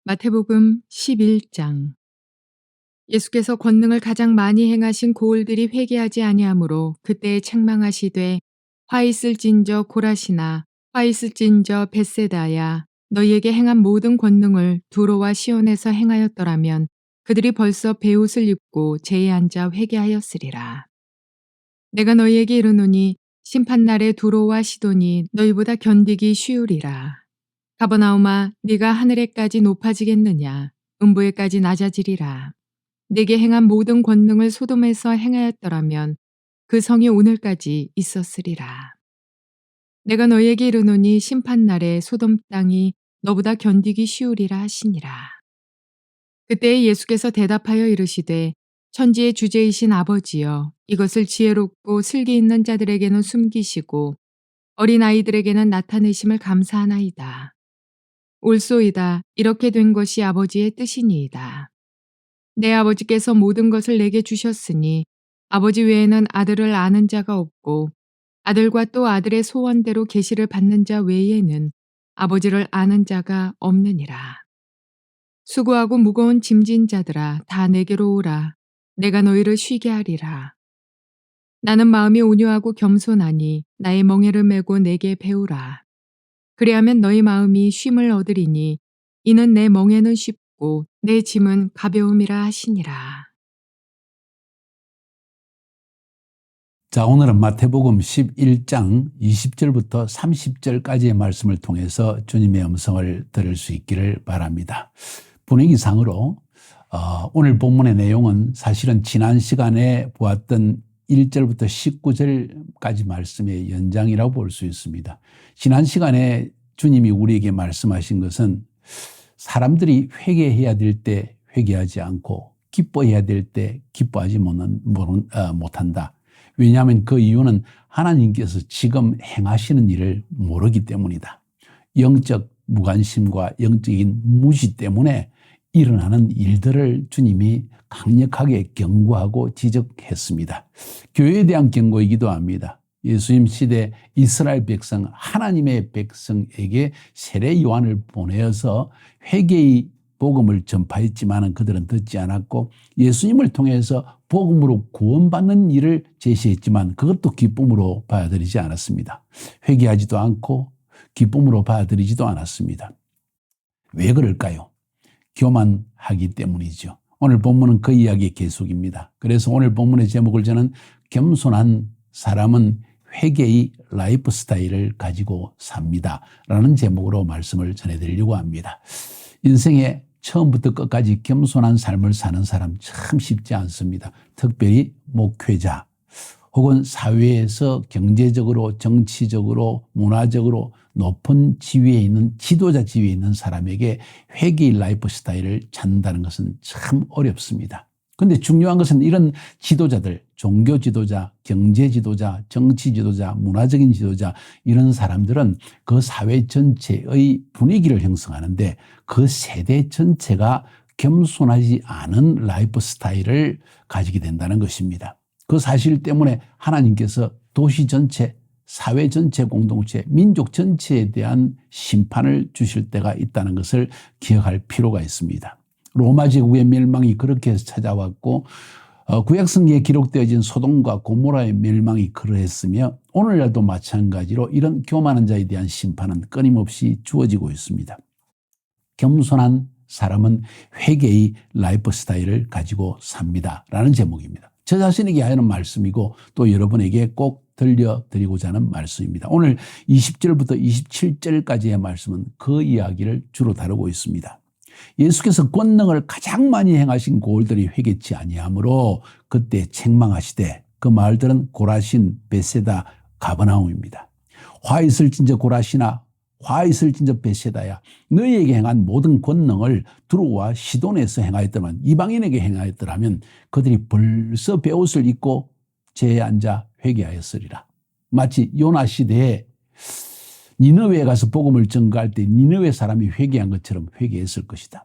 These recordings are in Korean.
마태복음 11장. 예수께서 권능을 가장 많이 행하신 고을들이 회개하지 아니하므로 그때에 책망하시되 화 있을진저 고라시나 화 있을진저 벳세다야 너희에게 행한 모든 권능을 두로와 시온에서 행하였더라면 그들이 벌써 베옷을 입고 제에 앉아 회개하였으리라. 내가 너희에게 이르노니 심판날에 두로와 시돈이 너희보다 견디기 쉬우리라. 가버나움아 네가 하늘에까지 높아지겠느냐 음부에까지 낮아지리라. 네게 행한 모든 권능을 소돔에서 행하였더라면 그 성이 오늘까지 있었으리라. 내가 너희에게 이르노니 심판날에 소돔 땅이 너보다 견디기 쉬우리라 하시니라. 그때에 예수께서 대답하여 이르시되 천지의 주제이신 아버지여 이것을 지혜롭고 슬기 있는 자들에게는 숨기시고 어린아이들에게는 나타내심을 감사하나이다. 옳소이다. 이렇게 된 것이 아버지의 뜻이니이다. 내 아버지께서 모든 것을 내게 주셨으니 아버지 외에는 아들을 아는 자가 없고 아들과 또 아들의 소원대로 계시를 받는 자 외에는 아버지를 아는 자가 없느니라. 수고하고 무거운 짐진 자들아 다 내게로 오라. 내가 너희를 쉬게 하리라. 나는 마음이 온유하고 겸손하니 나의 멍에를 메고 내게 배우라. 그리하면 너희 마음이 쉼을 얻으리니 이는 내 멍에는 쉽고 내 짐은 가벼움이라 하시니라. 자, 오늘은 마태복음 11장 20절부터 30절까지의 말씀을 통해서 주님의 음성을 들을 수 있기를 바랍니다. 분위기상으로 오늘 본문의 내용은 사실은 지난 시간에 보았던 1절부터 19절까지 말씀의 연장이라고 볼 수 있습니다. 지난 시간에 주님이 우리에게 말씀하신 것은 사람들이 회개해야 될 때 회개하지 않고 기뻐해야 될 때 기뻐하지 못한다. 왜냐하면 그 이유는 하나님께서 지금 행하시는 일을 모르기 때문이다. 영적 무관심과 영적인 무지 때문에 일어나는 일들을 주님이 강력하게 경고하고 지적했습니다. 교회에 대한 경고이기도 합니다. 예수님 시대 이스라엘 백성, 하나님의 백성에게 세례 요한을 보내어서 회개의 복음을 전파했지만 그들은 듣지 않았고 예수님을 통해서 복음으로 구원받는 일을 제시했지만 그것도 기쁨으로 받아들이지 않았습니다. 회개하지도 않고 기쁨으로 받아들이지도 않았습니다. 왜 그럴까요? 교만하기 때문이죠. 오늘 본문은 그 이야기의 계속입니다. 그래서 오늘 본문의 제목을 저는 겸손한 사람은 회개의 라이프 스타일을 가지고 삽니다 라는 제목으로 말씀을 전해드리려고 합니다. 인생의 처음부터 끝까지 겸손한 삶을 사는 사람 참 쉽지 않습니다. 특별히 목회자 혹은 사회에서 경제적으로 정치적으로 문화적으로 높은 지위에 있는 지도자 지위에 있는 사람에게 회개의 라이프 스타일을 찾는다는 것은 참 어렵습니다. 그런데 중요한 것은 이런 지도자들, 종교 지도자, 경제 지도자, 정치 지도자, 문화적인 지도자 이런 사람들은 그 사회 전체의 분위기를 형성하는데 그 세대 전체가 겸손하지 않은 라이프 스타일을 가지게 된다는 것입니다. 그 사실 때문에 하나님께서 도시 전체, 사회 전체 공동체, 민족 전체에 대한 심판을 주실 때가 있다는 것을 기억할 필요가 있습니다. 로마 제국의 멸망이 그렇게 해서 찾아왔고 구약성경에 기록되어진 소돔과 고모라의 멸망이 그러했으며 오늘날도 마찬가지로 이런 교만한 자에 대한 심판은 끊임없이 주어지고 있습니다. 겸손한 사람은 회개의 라이프 스타일을 가지고 삽니다 라는 제목입니다. 저 자신에게 하는 말씀이고 또 여러분에게 꼭 들려드리고자 하는 말씀입니다. 오늘 20절부터 27절까지의 말씀은 그 이야기를 주로 다루고 있습니다. 예수께서 권능을 가장 많이 행하신 고을들이 회개치 아니하므로 그때 책망하시되 그 마을들은 고라신, 벳세다, 가버나움입니다. 화 있을진저 고라시나 화 있을진저 벳세다야 너희에게 행한 모든 권능을 두로와 시돈에서 행하였더라면 이방인에게 행하였더라면 그들이 벌써 베옷을 입고 제에 앉아 회개하였으리라. 마치 요나 시대에 니느웨에 가서 복음을 전가할 때 니느웨 사람이 회개한 것처럼 회개했을 것이다.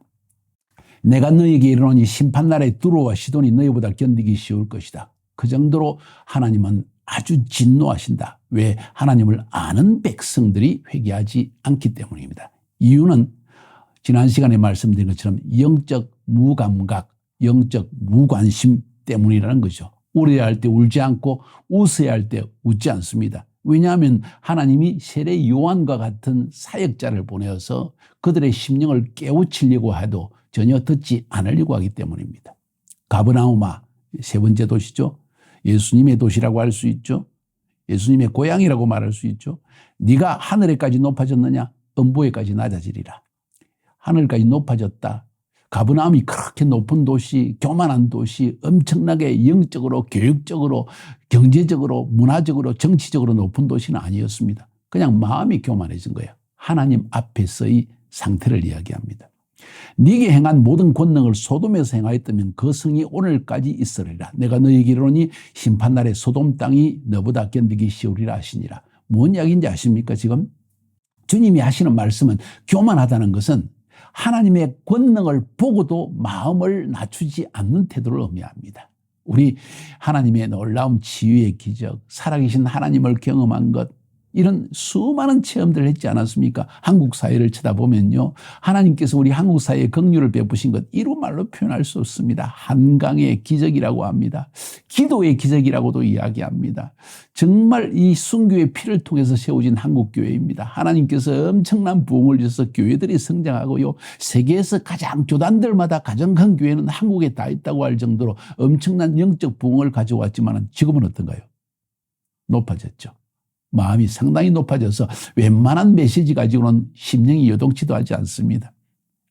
내가 너희에게 이르노니 심판날에 두로와 시돈이 너희보다 견디기 쉬울 것이다. 그 정도로 하나님은 아주 진노하신다. 왜? 하나님을 아는 백성들이 회개하지 않기 때문입니다. 이유는 지난 시간에 말씀드린 것처럼 영적 무감각, 영적 무관심 때문이라는 거죠. 울어야 할 때 울지 않고 웃어야 할 때 웃지 않습니다. 왜냐하면 하나님이 세례 요한과 같은 사역자를 보내어서 그들의 심령을 깨우치려고 해도 전혀 듣지 않으려고 하기 때문입니다. 가버나움아, 세 번째 도시죠. 예수님의 도시라고 할 수 있죠. 예수님의 고향이라고 말할 수 있죠. 네가 하늘에까지 높아졌느냐? 음보에까지 낮아지리라. 하늘까지 높아졌다. 가버나움이 그렇게 높은 도시, 교만한 도시, 엄청나게 영적으로, 교육적으로, 경제적으로, 문화적으로, 정치적으로 높은 도시는 아니었습니다. 그냥 마음이 교만해진 거예요. 하나님 앞에서의 상태를 이야기합니다. 네게 행한 모든 권능을 소돔에서 행하였다면 그 성이 오늘까지 있으리라. 내가 너에게 이르노니 심판날에 소돔 땅이 너보다 견디기 쉬우리라 하시니라. 뭔 이야기인지 아십니까 지금? 주님이 하시는 말씀은 교만하다는 것은 하나님의 권능을 보고도 마음을 낮추지 않는 태도를 의미합니다. 우리 하나님의 놀라운 치유의 기적, 살아계신 하나님을 경험한 것, 이런 수많은 체험들을 했지 않았습니까? 한국 사회를 쳐다보면요. 하나님께서 우리 한국 사회에 긍휼을 베푸신 것 이루 말로 표현할 수 없습니다. 한강의 기적이라고 합니다. 기도의 기적이라고도 이야기합니다. 정말 이 순교의 피를 통해서 세워진 한국교회입니다. 하나님께서 엄청난 부흥을 주셔서 교회들이 성장하고요. 세계에서 가장 교단들마다 가장 큰 교회는 한국에 다 있다고 할 정도로 엄청난 영적 부흥을 가져왔지만 지금은 어떤가요? 높아졌죠. 마음이 상당히 높아져서 웬만한 메시지 가지고는 심령이 요동치도 하지 않습니다.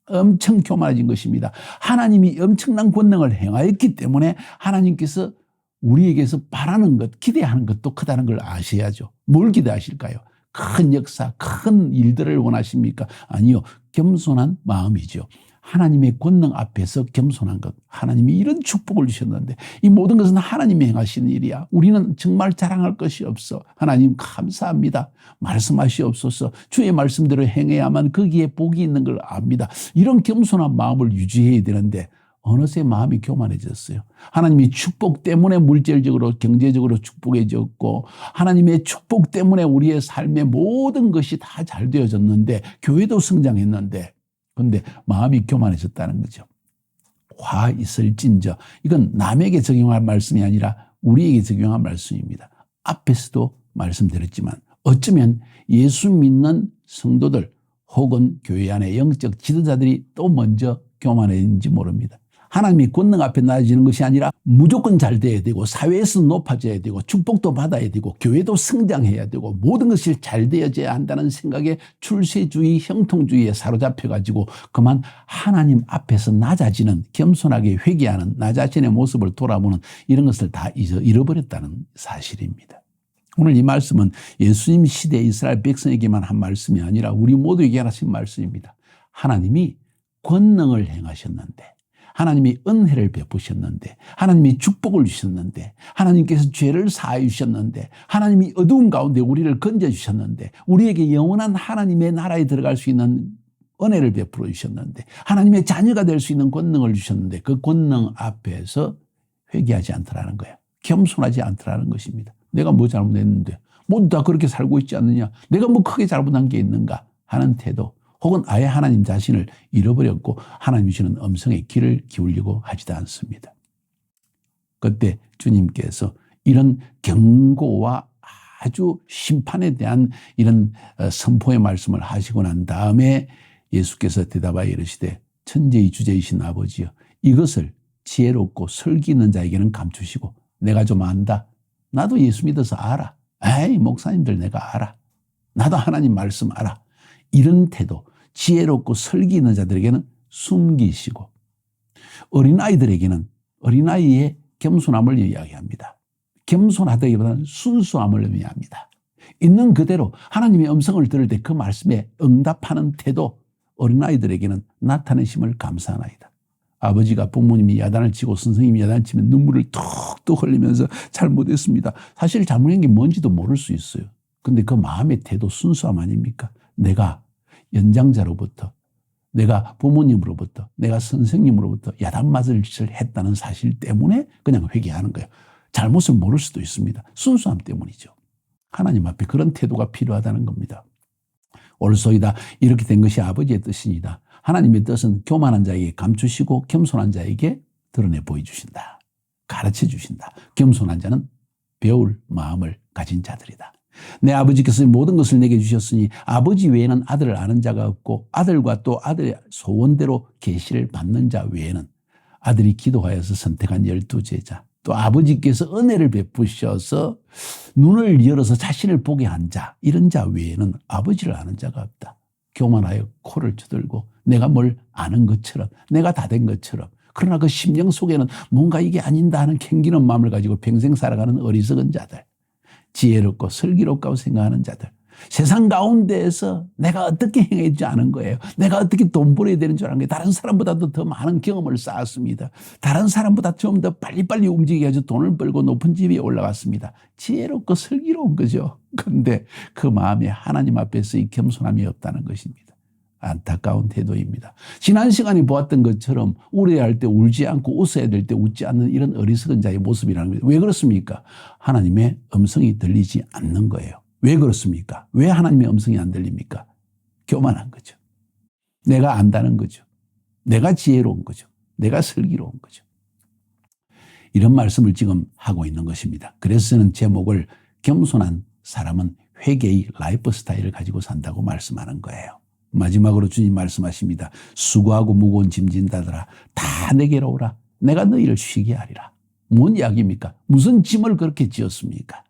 엄청 교만해진 것입니다. 하나님이 엄청난 권능을 행하였기 때문에 하나님께서 우리에게서 바라는 것, 기대하는 것도 크다는 걸 아셔야죠. 뭘 기대하실까요? 큰 역사, 큰 일들을 원하십니까? 아니요. 겸손한 마음이죠. 하나님의 권능 앞에서 겸손한 것. 하나님이 이런 축복을 주셨는데 이 모든 것은 하나님이 행하시는 일이야. 우리는 정말 자랑할 것이 없어. 하나님 감사합니다. 말씀하시옵소서. 주의 말씀대로 행해야만 거기에 복이 있는 걸 압니다. 이런 겸손한 마음을 유지해야 되는데 어느새 마음이 교만해졌어요. 하나님이 축복 때문에 물질적으로 경제적으로 축복해졌고 하나님의 축복 때문에 우리의 삶의 모든 것이 다 잘 되어졌는데 교회도 성장했는데 그런데 마음이 교만해졌다는 거죠. 화 있을진저. 이건 남에게 적용할 말씀이 아니라 우리에게 적용한 말씀입니다. 앞에서도 말씀드렸지만 어쩌면 예수 믿는 성도들 혹은 교회 안의 영적 지도자들이 또 먼저 교만해진지 모릅니다. 하나님의 권능 앞에 낮아지는 것이 아니라 무조건 잘 돼야 되고 사회에서 높아져야 되고 축복도 받아야 되고 교회도 성장해야 되고 모든 것이 잘 되어져야 한다는 생각에 출세주의, 형통주의에 사로잡혀가지고 그만 하나님 앞에서 낮아지는 겸손하게 회개하는 나 자신의 모습을 돌아보는 이런 것을 다 잃어버렸다는 사실입니다. 오늘 이 말씀은 예수님 시대 이스라엘 백성에게만 한 말씀이 아니라 우리 모두에게 하신 말씀입니다. 하나님이 권능을 행하셨는데 하나님이 은혜를 베푸셨는데 하나님이 축복을 주셨는데 하나님께서 죄를 사하여 주셨는데 하나님이 어두운 가운데 우리를 건져주셨는데 우리에게 영원한 하나님의 나라에 들어갈 수 있는 은혜를 베풀어 주셨는데 하나님의 자녀가 될 수 있는 권능을 주셨는데 그 권능 앞에서 회개하지 않더라는 거예요. 겸손하지 않더라는 것입니다. 내가 뭐 잘못했는데 모두 다 그렇게 살고 있지 않느냐, 내가 뭐 크게 잘못한 게 있는가 하는 태도, 혹은 아예 하나님 자신을 잃어버렸고 하나님 주시는 음성에 귀를 기울이고 하지도 않습니다. 그때 주님께서 이런 경고와 아주 심판에 대한 이런 선포의 말씀을 하시고 난 다음에 예수께서 대답하여 이르시되 천지의 주제이신 아버지여 이것을 지혜롭고 설기 있는 자에게는 감추시고 내가 좀 안다. 나도 예수 믿어서 알아. 에이 목사님들 내가 알아. 나도 하나님 말씀 알아. 이런 태도, 지혜롭고 설기 있는 자들에게는 숨기시고 어린아이들에게는 어린아이의 겸손함을 이야기합니다. 겸손하다기보다는 순수함을 의미합니다. 있는 그대로 하나님의 음성을 들을 때 그 말씀에 응답하는 태도, 어린아이들에게는 나타내심을 감사하나이다. 아버지가 부모님이 야단을 치고 선생님이 야단을 치면 눈물을 툭툭 흘리면서 잘못했습니다. 사실 잘못한 게 뭔지도 모를 수 있어요. 근데 그 마음의 태도 순수함 아닙니까? 내가 연장자로부터, 내가 부모님으로부터, 내가 선생님으로부터 야단맞을 짓을 했다는 사실 때문에 그냥 회개하는 거예요. 잘못을 모를 수도 있습니다. 순수함 때문이죠. 하나님 앞에 그런 태도가 필요하다는 겁니다. 올소이다 이렇게 된 것이 아버지의 뜻이니다. 하나님의 뜻은 교만한 자에게 감추시고 겸손한 자에게 드러내 보여주신다. 가르쳐 주신다. 겸손한 자는 배울 마음을 가진 자들이다. 내 아버지께서 모든 것을 내게 주셨으니 아버지 외에는 아들을 아는 자가 없고 아들과 또 아들의 소원대로 계시를 받는 자 외에는 아들이 기도하여서 선택한 12제자 또 아버지께서 은혜를 베푸셔서 눈을 열어서 자신을 보게 한 자 이런 자 외에는 아버지를 아는 자가 없다. 교만하여 코를 쳐들고 내가 뭘 아는 것처럼 내가 다 된 것처럼 그러나 그 심령 속에는 뭔가 이게 아닌다 하는 캥기는 마음을 가지고 평생 살아가는 어리석은 자들 지혜롭고 슬기롭다고 생각하는 자들 세상 가운데에서 내가 어떻게 행하지 않은 거예요. 내가 어떻게 돈 벌어야 되는 줄 아는 거예요. 다른 사람보다도 더 많은 경험을 쌓았습니다. 다른 사람보다 좀 더 빨리빨리 움직여서 돈을 벌고 높은 집에 올라갔습니다. 지혜롭고 슬기로운 거죠. 그런데 그 마음에 하나님 앞에서 이 겸손함이 없다는 것입니다. 안타까운 태도입니다. 지난 시간에 보았던 것처럼 우려할 때 울지 않고 웃어야 될 때 웃지 않는 이런 어리석은 자의 모습이라는 거예요. 왜 그렇습니까? 하나님의 음성이 들리지 않는 거예요. 왜 그렇습니까? 왜 하나님의 음성이 안 들립니까? 교만한 거죠. 내가 안다는 거죠. 내가 지혜로운 거죠. 내가 슬기로운 거죠. 이런 말씀을 지금 하고 있는 것입니다. 그래서 저는 제목을 겸손한 사람은 회개의 라이프 스타일을 가지고 산다고 말씀하는 거예요. 마지막으로 주님 말씀하십니다. 수고하고 무거운 짐진 자들아 다 내게로 오라. 내가 너희를 쉬게 하리라. 뭔 이야기입니까? 무슨 짐을 그렇게 지었습니까?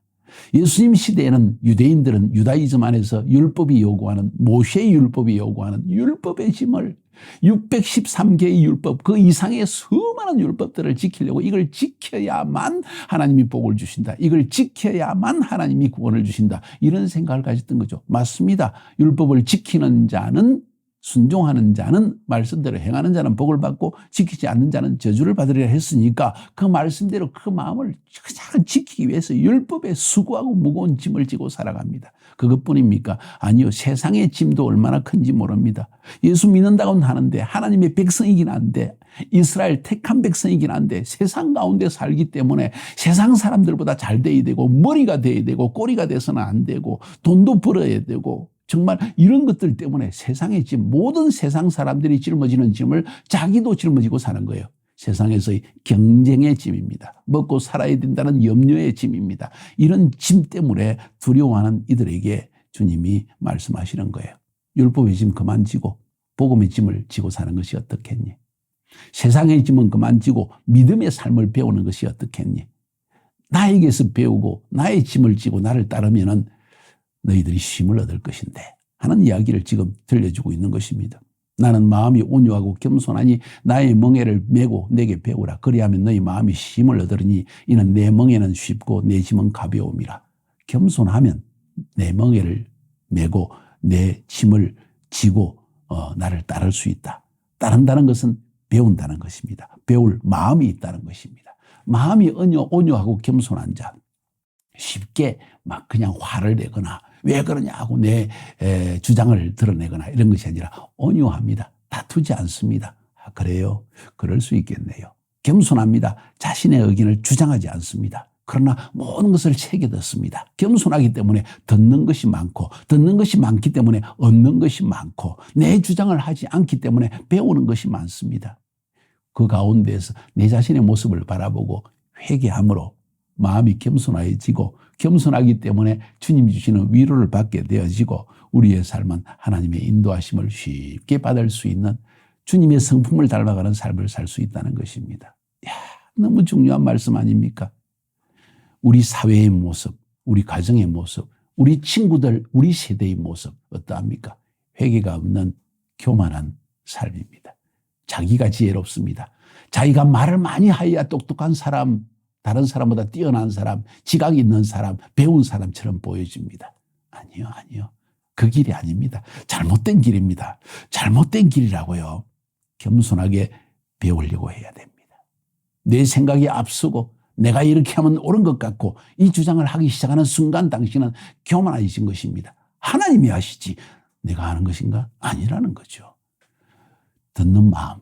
예수님 시대에는 유대인들은 유다이즘 안에서 율법이 요구하는 모세의 율법이 요구하는 율법의 짐을 613개의 율법 그 이상의 수많은 율법들을 지키려고 이걸 지켜야만 하나님이 복을 주신다. 이걸 지켜야만 하나님이 구원을 주신다. 이런 생각을 가졌던 거죠. 맞습니다. 율법을 지키는 자는 순종하는 자는 말씀대로 행하는 자는 복을 받고 지키지 않는 자는 저주를 받으리라 했으니까 그 말씀대로 그 마음을 그냥 지키기 위해서 율법에 수고하고 무거운 짐을 지고 살아갑니다. 그것뿐입니까? 아니요. 세상의 짐도 얼마나 큰지 모릅니다. 예수 믿는다고는 하는데 하나님의 백성이긴 한데 이스라엘 택한 백성이긴 한데 세상 가운데 살기 때문에 세상 사람들보다 잘 돼야 되고 머리가 돼야 되고 꼬리가 돼서는 안 되고 돈도 벌어야 되고 정말 이런 것들 때문에 세상의 짐, 모든 세상 사람들이 짊어지는 짐을 자기도 짊어지고 사는 거예요. 세상에서의 경쟁의 짐입니다. 먹고 살아야 된다는 염려의 짐입니다. 이런 짐 때문에 두려워하는 이들에게 주님이 말씀하시는 거예요. 율법의 짐 그만 지고 복음의 짐을 지고 사는 것이 어떻겠니? 세상의 짐은 그만 지고 믿음의 삶을 배우는 것이 어떻겠니? 나에게서 배우고 나의 짐을 지고 나를 따르면은 너희들이 쉼을 얻을 것인데 하는 이야기를 지금 들려주고 있는 것입니다. 나는 마음이 온유하고 겸손하니 나의 멍에를 메고 내게 배우라. 그리하면 너희 마음이 쉼을 얻으리니 이는 내 멍에는 쉽고 내 짐은 가벼움이라. 겸손하면 내 멍에를 메고 내 짐을 지고 나를 따를 수 있다. 따른다는 것은 배운다는 것입니다. 배울 마음이 있다는 것입니다. 마음이 온유하고 겸손한 자. 쉽게 막 그냥 화를 내거나 왜 그러냐 하고 내 주장을 드러내거나 이런 것이 아니라 온유합니다. 다투지 않습니다. 아, 그래요? 그럴 수 있겠네요. 겸손합니다. 자신의 의견을 주장하지 않습니다. 그러나 모든 것을 새겨듣습니다. 겸손하기 때문에 듣는 것이 많고 듣는 것이 많기 때문에 얻는 것이 많고 내 주장을 하지 않기 때문에 배우는 것이 많습니다. 그 가운데에서 내 자신의 모습을 바라보고 회개함으로 마음이 겸손해지고 겸손하기 때문에 주님이 주시는 위로를 받게 되어지고 우리의 삶은 하나님의 인도하심을 쉽게 받을 수 있는 주님의 성품을 닮아가는 삶을 살 수 있다는 것입니다. 이야, 너무 중요한 말씀 아닙니까? 우리 사회의 모습, 우리 가정의 모습, 우리 친구들, 우리 세대의 모습 어떠합니까? 회개가 없는 교만한 삶입니다. 자기가 지혜롭습니다. 자기가 말을 많이 하여야 똑똑한 사람, 다른 사람보다 뛰어난 사람, 지각 있는 사람, 배운 사람처럼 보여집니다. 아니요. 그 길이 아닙니다. 잘못된 길입니다. 잘못된 길이라고요. 겸손하게 배우려고 해야 됩니다. 내 생각이 앞서고 내가 이렇게 하면 옳은 것 같고 이 주장을 하기 시작하는 순간 당신은 교만해진 것입니다. 하나님이 하시지 내가 하는 것인가? 아니라는 거죠. 듣는 마음,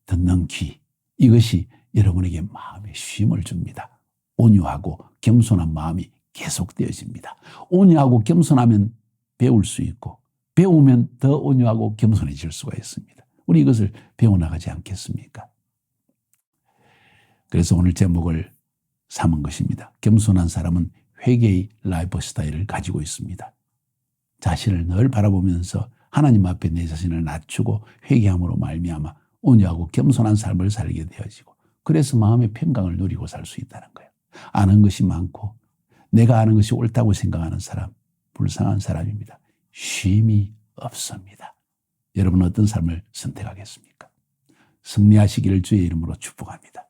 듣는 귀, 이것이 여러분에게 마음의 쉼을 줍니다. 온유하고 겸손한 마음이 계속되어집니다. 온유하고 겸손하면 배울 수 있고 배우면 더 온유하고 겸손해질 수가 있습니다. 우리 이것을 배워나가지 않겠습니까? 그래서 오늘 제목을 삼은 것입니다. 겸손한 사람은 회개의 라이프 스타일을 가지고 있습니다. 자신을 늘 바라보면서 하나님 앞에 내 자신을 낮추고 회개함으로 말미암아 온유하고 겸손한 삶을 살게 되어지고, 그래서 마음의 평강을 누리고 살 수 있다는 거예요. 아는 것이 많고 내가 아는 것이 옳다고 생각하는 사람, 불쌍한 사람입니다. 쉼이 없습니다. 여러분 어떤 삶을 선택하겠습니까? 승리하시기를 주의 이름으로 축복합니다.